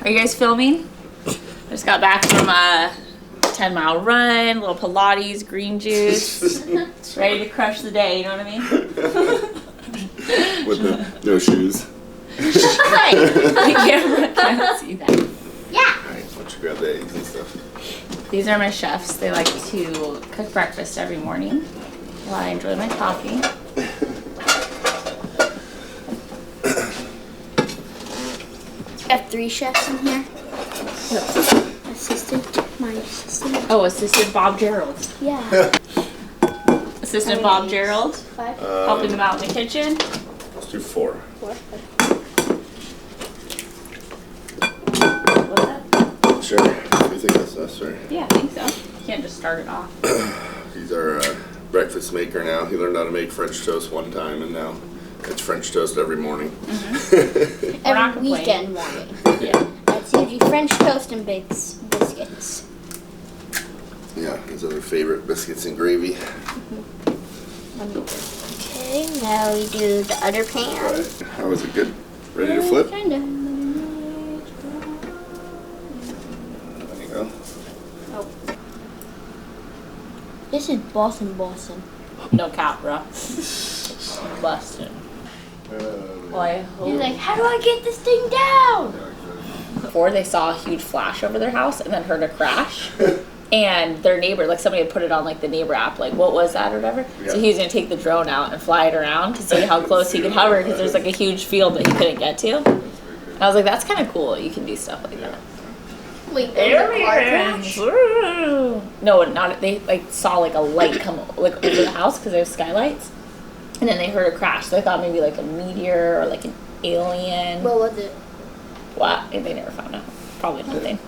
Are you guys filming? I just got back from a 10-mile run, little Pilates, green juice. Ready to crush the day, you know what I mean? With no shoes. Right. The camera can't see that. Yeah. Alright, why don't you grab the eggs and stuff? These are my chefs. They like to cook breakfast every morning while I enjoy my coffee. I have 3 chefs in here. My assistant. Oh, Assistant Bob Gerald. Yeah. Assistant Bob Gerald, 5. helping them out in the kitchen. Let's do 4. 4. What's that? Sure. Do you think that's necessary? Yeah, I think so. You can't just start it off. He's our breakfast maker now. He learned how to make French toast one time, and now it's French toast every morning. We're not Every complaining. weekend morning. Yeah. That's usually French toast and biscuits. Yeah, his other favorite, biscuits and gravy. Okay, now we do the other pan. Alright, how is it good? Ready to flip? Kinda. There you go. Oh. This is Boston. No cap, bro. Busted. Well, I hope. He's like, how do I get this thing down? Before they saw a huge flash over their house and then heard a crash. And their neighbor, like somebody had put it on like the neighbor app, like what was that or whatever. Yeah. So he was gonna take the drone out and fly it around to see how close he could hover because there's like a huge field that he couldn't get to. And I was like, that's kind of cool. You can do stuff like that. Wait, there's a car crash? No, not they like saw like a light come like over the house because they have skylights, and then they heard a crash. So they thought maybe like a meteor or like an alien. What was it? What? They never found out. Probably nothing.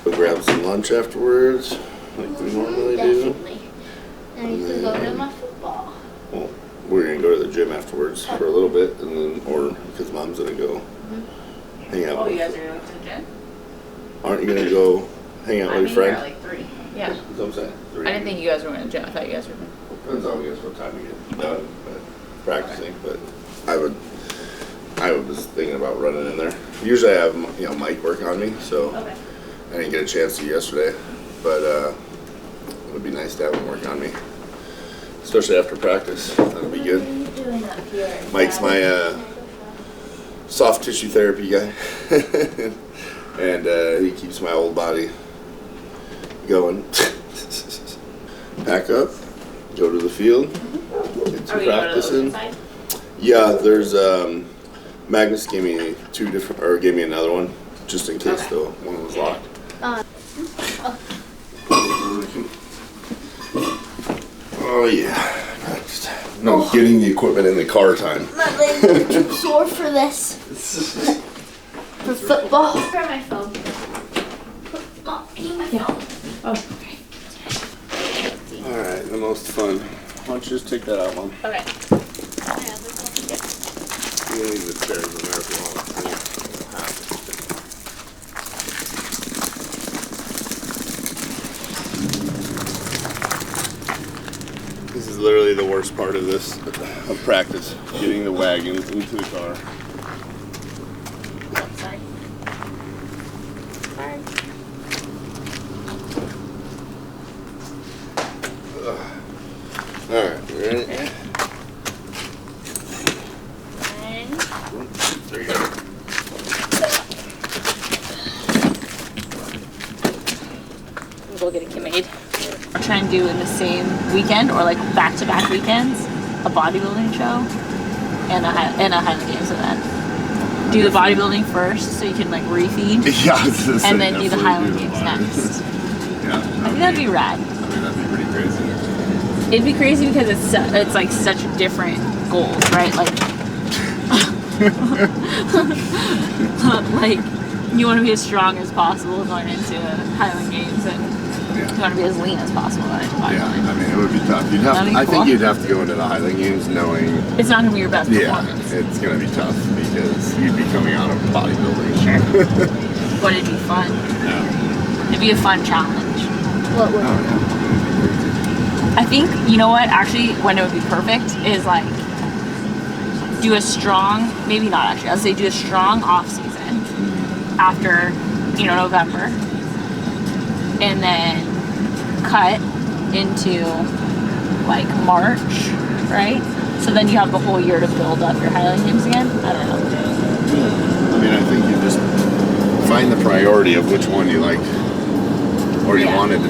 We'll grab some lunch afterwards, like we normally do. Definitely. And you can go to my football. Well, we're gonna go to the gym afterwards for a little bit, and then, or because Mom's gonna go hang out. Oh, with- you guys are going to the gym? Aren't you gonna go hang out with your friend? Like 3. Yeah. That's what I'm saying. I didn't think you guys were going to the gym. I thought you guys were going. Depends on, I guess, what time you get done, but practicing. But I was thinking about running in there. Usually I have, Mike work on me, so Okay. I didn't get a chance to yesterday. But it would be nice to have him work on me, especially after practice. That'll be good. Doing up here. Mike's my soft tissue therapy guy, and he keeps my old body going. Pack up, go to the field, get some practice in. Yeah, there's Magnus gave me gave me another one just in case the one was locked. Oh yeah. No, getting the equipment in the car time. My legs are too sore for this. For football. Grab my phone. Mom, I need my phone. Oh, okay. Alright, the most fun. Why don't you just take that out, Mom? Okay. You can leave the chairs in there if you want. This is literally the worst part of this, of practice, getting the wagon into the car. Sorry. Alright, you ready? There you go. We'll get a made. We're trying to do in the same weekend or like back-to-back weekends a bodybuilding show and a Highland Games event. Do the bodybuilding first so you can like refeed, Yeah, I was gonna say, and then do the definitely Highland Games next. Yeah. I think that'd be rad. I mean, that'd be pretty crazy. It'd be crazy because it's like such different goals, right? Like, like you want to be as strong as possible going into Highland Games, and you want to be as lean as possible going into Yeah, bodybuilding. I mean, it would be tough. You'd have. That'd be I think cool. you'd have to go into the Highland Games knowing. It's not gonna be your best Yeah, performance. it's gonna be tough because you'd be coming out of bodybuilding. But it'd be fun. Yeah. It'd be a fun challenge. What would? Oh yeah. I think, you know what, actually, when it would be perfect is like do a strong, maybe not actually, I would say do a strong off season after, November, and then cut into like March, right? So then you have the whole year to build up your Highland Games again. I don't know. I mean, I think you just find the priority of which one you like, or you wanted to,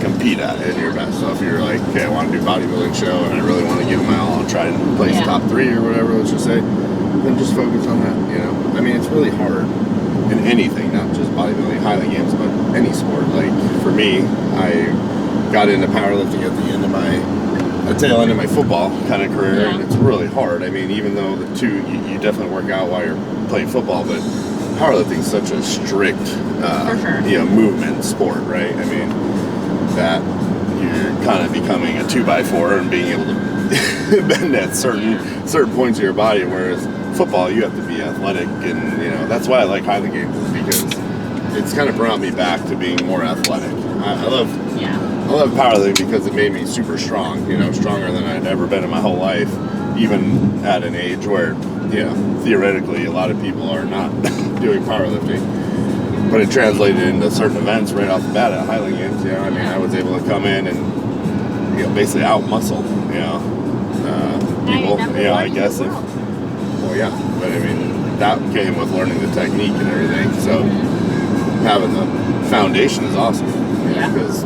compete at in your best. So if you're like, okay, I want to do bodybuilding show and I really want to give my all and try and place top 3 or whatever, let's just say, then just focus on that. I mean, it's really hard in anything, not just bodybuilding, Highland Games, but any sport. Like for me, I got into powerlifting at the tail end of my football kind of career, and it's really hard. I mean, even though the two, you definitely work out while you're playing football, but powerlifting is such a strict, movement sport, right? I mean, that you're kind of becoming a 2x4 and being able to bend at certain points of your body, whereas football, you have to be athletic, and that's why I like Highland Games, because it's kind of brought me back to being more athletic. I love powerlifting because it made me super strong, stronger than I'd ever been in my whole life, even at an age where, theoretically a lot of people are not doing powerlifting. But it translated into certain events right off the bat at Highland Games. I mean, I was able to come in and, basically out-muscle, people, I guess. But I mean, that came with learning the technique and everything. So having the foundation is awesome. Because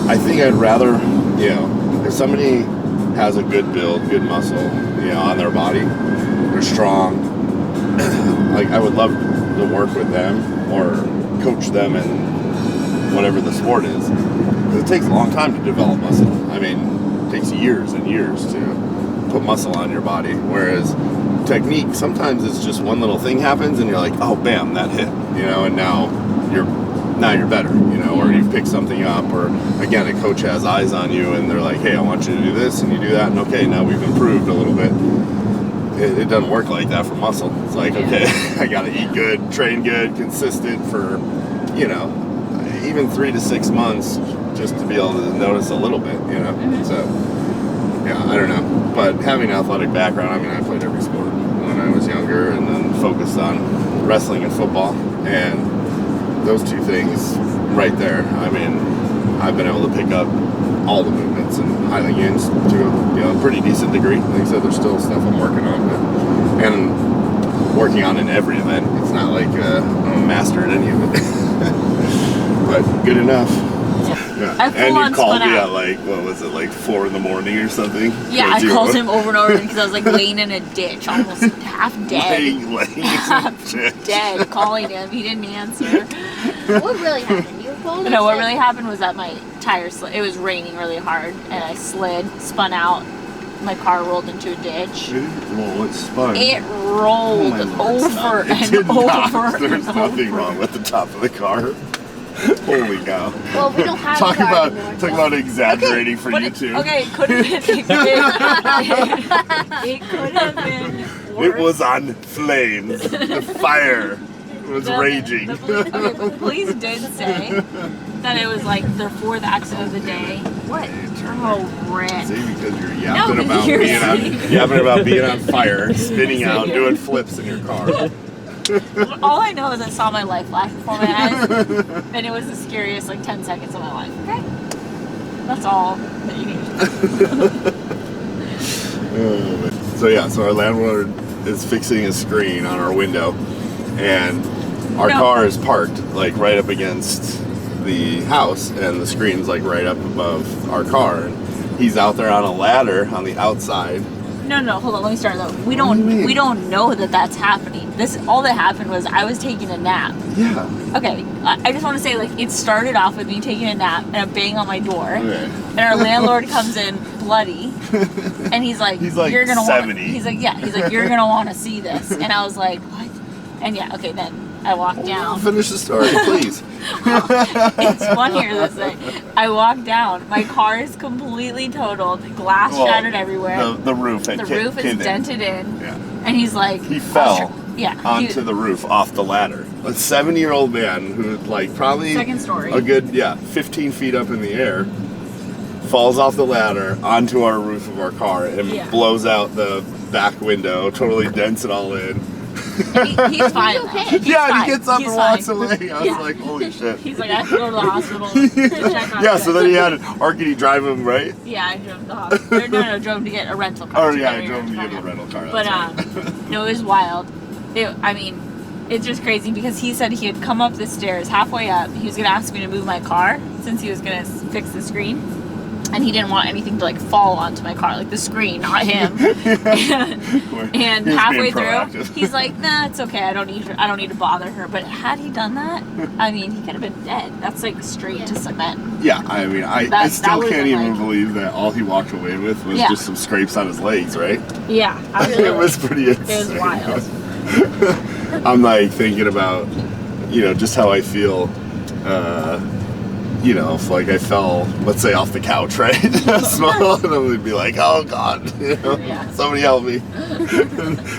I think I'd rather, if somebody has a good build, good muscle, on their body, they're strong, like I would love to work with them or coach them in whatever the sport is. Because it takes a long time to develop muscle. I mean, it takes years and years to put muscle on your body. Whereas technique, sometimes it's just one little thing happens and you're like, oh, bam, that hit, and now you're better, or you pick something up, or again, a coach has eyes on you and they're like, hey, I want you to do this, and you do that, and okay, now we've improved a little bit. It doesn't work like that for muscle. It's like, okay, I gotta eat good, train good, consistent for, even 3 to 6 months just to be able to notice a little bit, So, I don't know. But having an athletic background, I mean, I played every sport when I was younger, and then focused on wrestling and football, and those two things right there, I mean, I've been able to pick up all the movements in Highland Games to a pretty decent degree. Like I said, there's still stuff I'm working on, and working on in every event. It's not like I'm a master at any of it, but good enough. Yeah. And you called me at like, what was it, like 4 a.m. or something? Yeah, I called him over and over again because I was like laying in a ditch, almost half dead. Laying half dead, calling him. He didn't answer. What really happened? You pulled? No, what really happened was that my tire slid. It was raining really hard, and I slid, spun out. My car rolled into a ditch. Well, it spun. It rolled over and over. There's nothing wrong with the top of the car. Holy cow. Well, we don't have talk a car about anymore, talk about exaggerating for you two. Okay, it could have been. It could have been worse. It was on flames. The fire was raging. The police did say that it was like the 4th accident of the day. What? Oh, Brent. See, because you're yapping about being on fire, spinning out, doing flips in your car. All I know is I saw my life flash before my eyes, and it was the scariest 10 seconds of my life. Okay, that's all that you need. So our landlord is fixing a screen on our window, and our car is parked right up against the house, and the screen's right up above our car. And he's out there on a ladder on the outside. No, hold on. Let me start though. We don't know that that's happening. All that happened was I was taking a nap. Yeah. Okay. I just want to say it started off with me taking a nap and a bang on my door, and our landlord comes in bloody, and he's like you're gonna 70. He's like you're gonna want to see this, and I was like what? And okay, then I walked down. Finish the story, please. It's funnier this way. I walked down. My car is completely totaled. Glass shattered everywhere. The roof is dented in. Yeah. And he's like... He fell onto the the roof off the ladder. A 70-year-old man who probably... Second story. A good, 15 feet up in the air. Falls off the ladder onto our roof of our car and blows out the back window. Totally dents it all in. And he's fine. okay. He's yeah, and fine. he gets up He's and fine. walks away. I was Yeah. like, holy shit. He's like, I have to go to the hospital to check on Yeah, him. so then he had Arkady drive him, right? Yeah, I drove to the hospital. No, drove to get a rental car. Oh, To yeah, get I a drove him to rental get a car. rental car. But That's right. no, it was wild. It's just crazy because he said he had come up the stairs halfway up. He was gonna ask me to move my car since he was gonna fix the screen, and he didn't want anything to like fall onto my car, like the screen, not him. and He was halfway being through, proactive. he's like, "Nah, it's okay. I don't need to bother her." But had he done that, I mean, he could have been dead. That's like straight to cement. Yeah, I mean, I That still would've can't been even like- believe that all he walked away with was Yeah. just some scrapes on his legs, right? Yeah, It absolutely. was pretty insane. It was wild. I'm like thinking about, just how I feel, if like I fell, let's say, off the couch, right? Small, and I would be like, oh God, Yeah. somebody help me.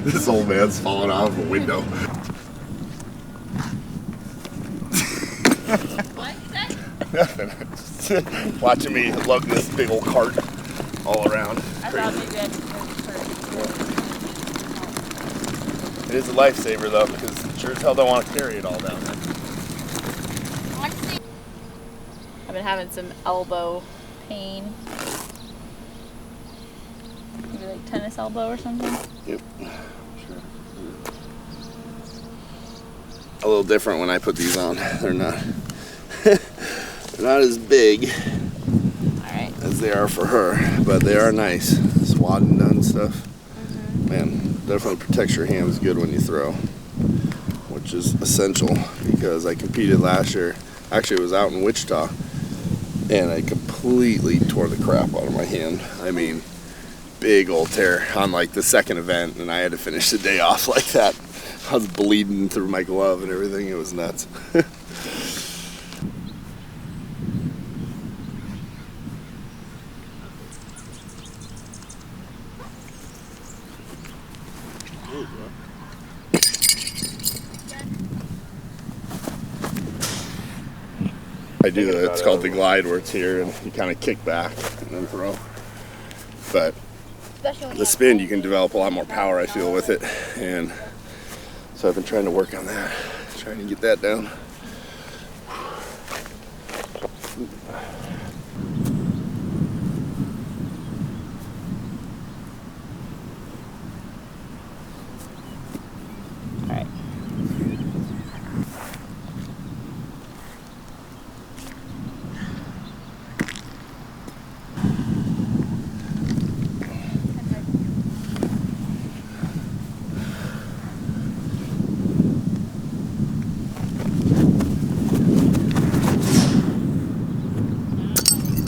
This old man's falling out of a window. What? Watching me lug this big old cart all around. I thought maybe I'd It is a lifesaver though, because sure as hell don't want to carry it all down there. I've been having some elbow pain. Maybe like tennis elbow or something. Yep. Sure. A little different when I put these on. They're not as big Alright. as they are for her, but they are nice. This wad and done stuff. Man, definitely protects your hands good when you throw, which is essential because I competed last year. Actually, it was out in Wichita, and I completely tore the crap out of my hand. I mean, big old tear on like the second event, and I had to finish the day off like that. I was bleeding through my glove and everything. It was nuts. I do that. It's called the glide, where it's here and you kind of kick back and then throw. But the spin, you can develop a lot more power, I feel, with it. And so I've been trying to work on that, trying to get that down. Alright.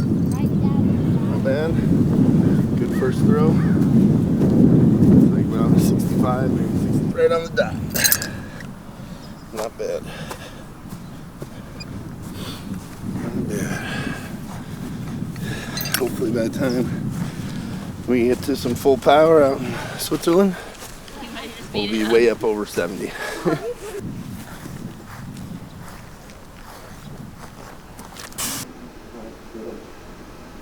Not bad. Good first throw. Like about 65, maybe 60. Right on the dot. Not bad. Not bad. Hopefully by the time we get to some full power out in Switzerland, we'll be way up over 70.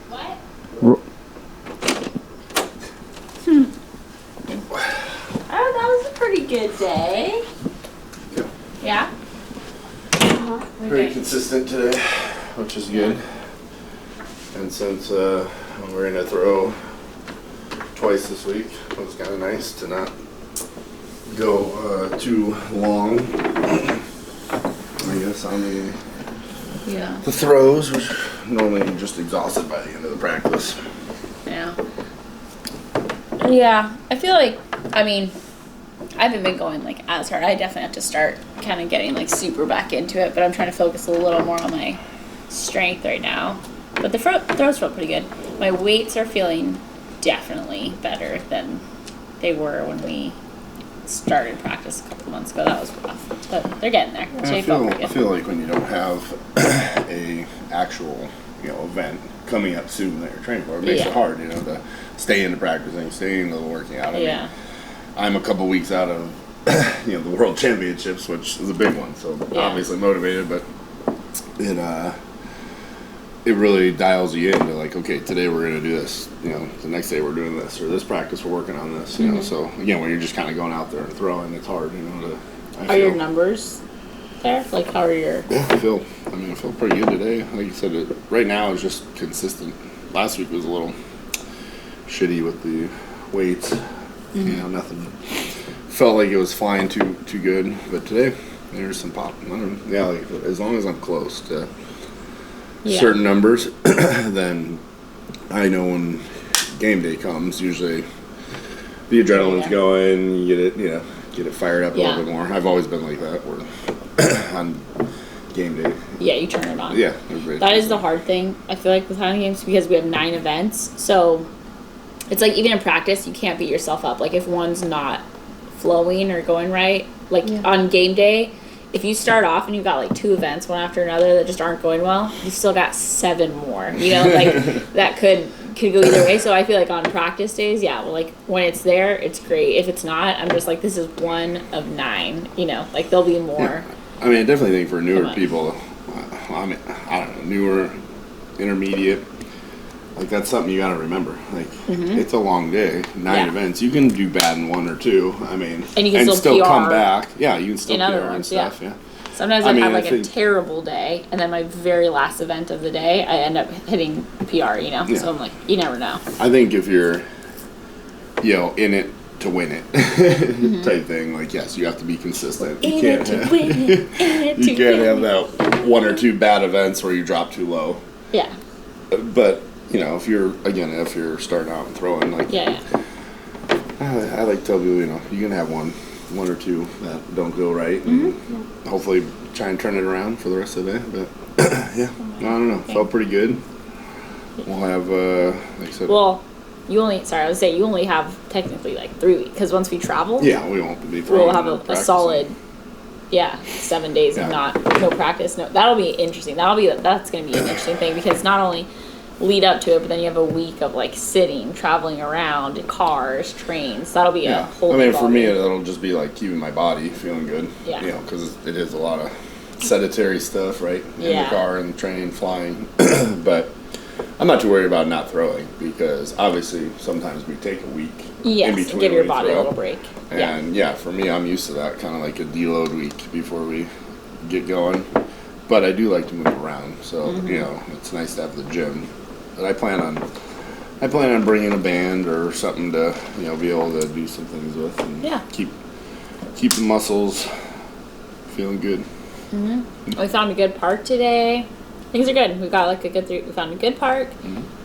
What? Oh, that was a pretty good day. Yeah? Pretty consistent today, which is good. And since we're gonna throw twice this week, it was kind of nice to not go too long. I guess on Yeah. the throws, which normally I'm just exhausted by the end of the practice. Yeah. Yeah. I feel like, I mean, I haven't been going like as hard. I definitely have to start kind of getting like super back into it, but I'm trying to focus a little more on my strength right now. But the throws felt pretty good. My weights are feeling definitely better than they were when we started practice a couple months ago. That was rough, but they're getting there. So I they felt feel, pretty I good. feel like when you don't have a actual event coming up soon that you're training for, it makes Yeah. it hard, to stay into practicing, stay into the working out. I mean, Yeah. I'm a couple weeks out of the World Championships, which is a big one, so Yeah. obviously motivated, but it it really dials you into like, okay, today we're gonna do this. You know, the next day we're doing this, or this practice we're working on this. You know, so again, when you're just kind of going out there and throwing, it's hard. You know, Are your numbers there? Like, how are your? Yeah, I feel pretty good today. Like you said, right now it's just consistent. Last week was a little shitty with the weights. You know, nothing. Felt like it was flying too good, but today there's some pop. I don't know. Yeah, like, as long as I'm close to certain numbers, then I know when game day comes. Usually, the adrenaline's going. You get it fired up a little bit more. I've always been like that. Where on game day. Yeah, you turn it on. Yeah, that is the hard thing. I feel like with Highland Games because we have 9 events, so it's like even in practice you can't beat yourself up. Like if one's not flowing or going right, like on game day, if you start off and you've got like 2 events one after another that just aren't going well, you still got 7 more. You know, like that could go either way. So I feel like on practice days, like when it's there, it's great. If it's not, I'm just like, this is 1 of 9. You know, like there'll be more. Yeah. I mean, I definitely think for newer people, I mean, I don't know, newer, intermediate, like that's something you got to remember. Like it's a long day, 9 events. You can do bad in 1 or 2. I mean, and you can still PR come back. Yeah, you can still in PR other ones, and stuff. Yeah. Sometimes I've had like a terrible day, and then my very last event of the day, I end up hitting PR. You know, so I'm like, you never know. I think if you're, in it to win it type thing, like you have to be consistent. You can't have that 1 or 2 bad events where you drop too low. Yeah. But if you're starting out and throwing, like I like to tell people, you can have one or 2 that don't go right, and hopefully try and turn it around for the rest of the day. But I don't know, felt pretty good. We'll have like I said. Well, you only have technically like 3 weeks because once we travel, we won't be throwing. We'll have a solid 7 days of no practice. No, that'll be interesting. That's gonna be an interesting thing because not only lead up to it, but then you have a week of like sitting, traveling around, cars, trains. That'll be a whole. I mean, for me, it'll just be like keeping my body feeling good. Yeah. Because it is a lot of sedentary stuff, right? In the car and the train, flying. But I'm not too worried about not throwing because obviously sometimes we take a week in between. Give your body a little break. And for me, I'm used to that kind of like a deload week before we get going. But I do like to move around, so it's nice to have the gym. But I plan on bringing a band or something to be able to do some things with and keep the muscles feeling good. We found a good park today. Things are good. We got like we found a good park.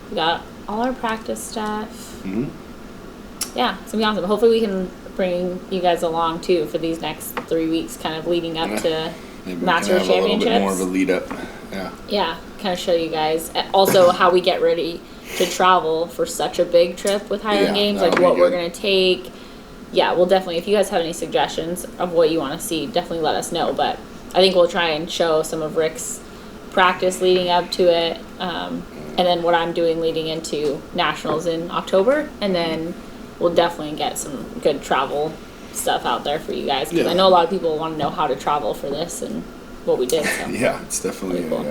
We got all our practice stuff. Yeah, it's gonna be awesome. Hopefully we can bring you guys along too for these next 3 weeks, kind of leading up to Masters Championships. A little bit more of a lead up. Yeah, kind of show you guys also how we get ready to travel for such a big trip with Highland Games, like what we're gonna take. Yeah, we'll definitely. If you guys have any suggestions of what you want to see, definitely let us know. But I think we'll try and show some of Rick's practice leading up to it, and then what I'm doing leading into Nationals in October, and then we'll definitely get some good travel stuff out there for you guys because I know a lot of people want to know how to travel for this and what we did. So. It's definitely cool.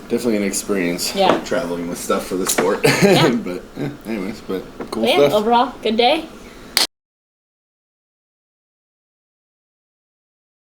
Definitely an experience. Yeah, traveling with stuff for the sport. But anyways, cool stuff. Overall, good day.